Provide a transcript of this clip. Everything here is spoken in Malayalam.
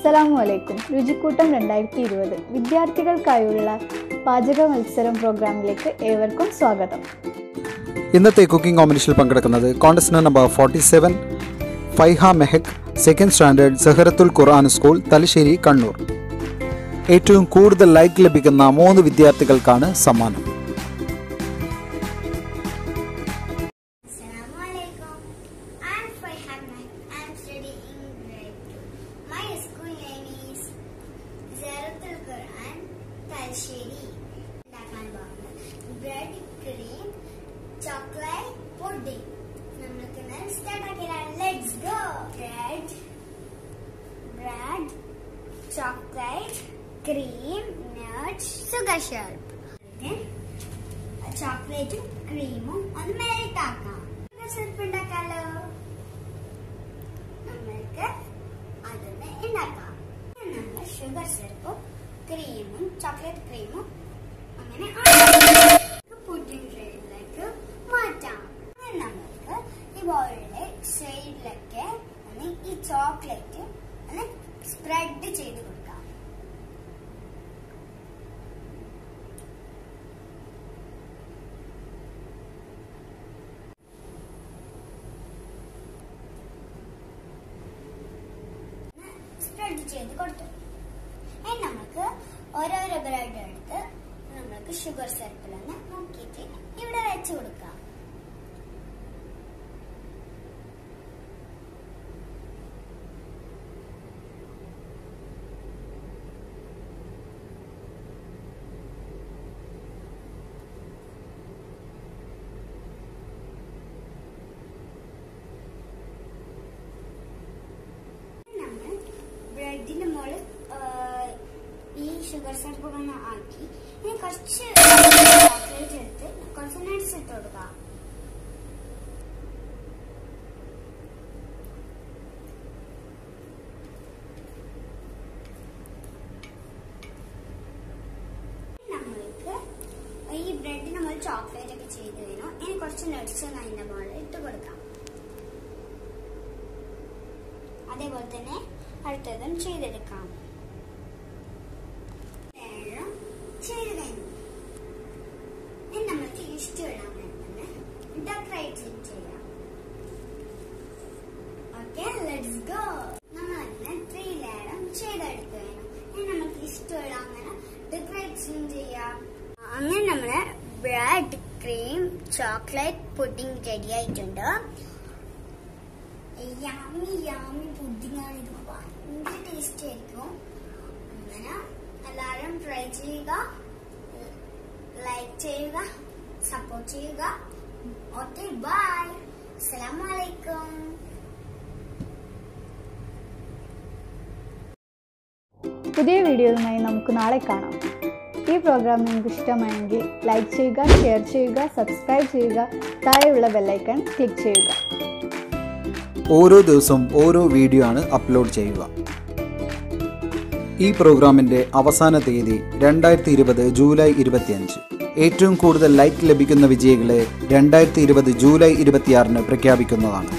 അസ്സലാമു രുചിക്കൂട്ടം 2020 വിദ്യാർത്ഥികൾക്കായുള്ള പാചക മത്സരം പ്രോഗ്രാമിലേക്ക് ഏവർക്കും സ്വാഗതം. ഇന്നത്തെ കുക്കിംഗ് കോമ്പറ്റീഷനിൽ പങ്കെടുക്കുന്നത് contestant number 47 Faiha Mehak, second standard Saharathul Quran school, Thalassery, Kannur. ഏറ്റവും കൂടുതൽ ലൈക്ക് ലഭിക്കുന്ന 3 വിദ്യാർത്ഥികൾക്കാണ് സമ്മാനം. Bread, cream, chocolate, pudding. Let's go. Bread, chocolate, cream, nuts, sugar syrup. Then chocolate, cream, and melt ആക്കാം. sugar syrup ഉണ്ടാക്കാലോ. നമുക്ക് അതിനെ ഉണ്ടാക്കാം. നമ്മൾ sugar syrup, cream, chocolate cream അങ്ങനെ പുഡിംഗ് ട്രേയിലേക്ക് മാറ്റാം. നമുക്ക് ഈ ബൗളിലെ സൈഡിലൊക്കെ ഈ ചോക്ലേറ്റ് സ്പ്രെഡ് ചെയ്ത് കൊടുക്കാം. സ്പ്രെഡ് ചെയ്ത് കൊടുത്തു. നമുക്ക് ഓരോരോ ബ്രെഡ് എടുത്ത് നമുക്ക് ഷുഗർ സിറപ്പിലൊന്ന് മുക്കിയിട്ട് ഇവിടെ വെച്ച് കൊടുക്കാം. നമ്മൾ ബ്രെഡിന്റെ മുകളിൽ ഈ ഷുഗർ സിറപ്പ് ഒന്ന് ആക്കി ഇനി കുറച്ച് ചോക്ലേറ്റ് എടുത്ത് കുറച്ച് നട്ട്സ് ഇട്ട് കൊടുക്കാം. നമ്മൾക്ക് ഈ ബ്രെഡിന് നമ്മൾ ചോക്ലേറ്റ് ഒക്കെ ചെയ്ത് കഴിഞ്ഞു. ഇനി കുറച്ച് നട്ട്സ് അതിന്റെ മുകളിൽ ഇട്ട് കൊടുക്കാം. അതേപോലെ തന്നെ അടുത്തതും ചെയ്തെടുക്കാം. ചെയ്ത് കഴിഞ്ഞു. ഇനി നമ്മൾക്ക് ഇഷ്ടമുള്ള ഡെക്കറേറ്റ് ചെയ്യാം. Okay, let's go. നമ്മൾ അങ്ങനെ 3 ലെയറും ചെയ്തെടുക്കുകയാണ്. ഇനി നമുക്ക് ഇഷ്ടമുള്ള അങ്ങനെ ഡെക്കറേഷൻ ചെയ്യാം. അങ്ങനെ നമ്മള് bread, cream, chocolate pudding ready ആയിട്ടുണ്ട്. യാമി യാമി പുഡിംഗ് ആണ്. ഇത് ഭയങ്കര ടേസ്റ്റ് ആയിരിക്കും. അങ്ങനെ എല്ലാവരും ട്രൈ ചെയ്യുക, ലൈക്ക് ചെയ്യുക, സപ്പോർട്ട് ചെയ്യുക. Okay, bye. അസ്സലാമു അലൈക്കും. പുതിയ വീഡിയോയുമായി നമുക്ക് നാളെ കാണാം. ഈ പ്രോഗ്രാം നിങ്ങൾക്ക് ഇഷ്ടമായെങ്കിൽ ലൈക്ക് ചെയ്യുക, ഷെയർ ചെയ്യുക, സബ്സ്ക്രൈബ് ചെയ്യുക, താഴെയുള്ള ബെല്ലൈക്കൺ ക്ലിക്ക് ചെയ്യുക. ഓരോ ദിവസവും ഓരോ വീഡിയോ ആണ് അപ്ലോഡ് ചെയ്യുക. ഈ പ്രോഗ്രാമിൻ്റെ അവസാന തീയതി 2020 ജൂലൈ 25. ഏറ്റവും കൂടുതൽ ലൈക്ക് ലഭിക്കുന്ന വിജയികളെ 2020 ജൂലൈ 26 പ്രഖ്യാപിക്കുന്നതാണ്.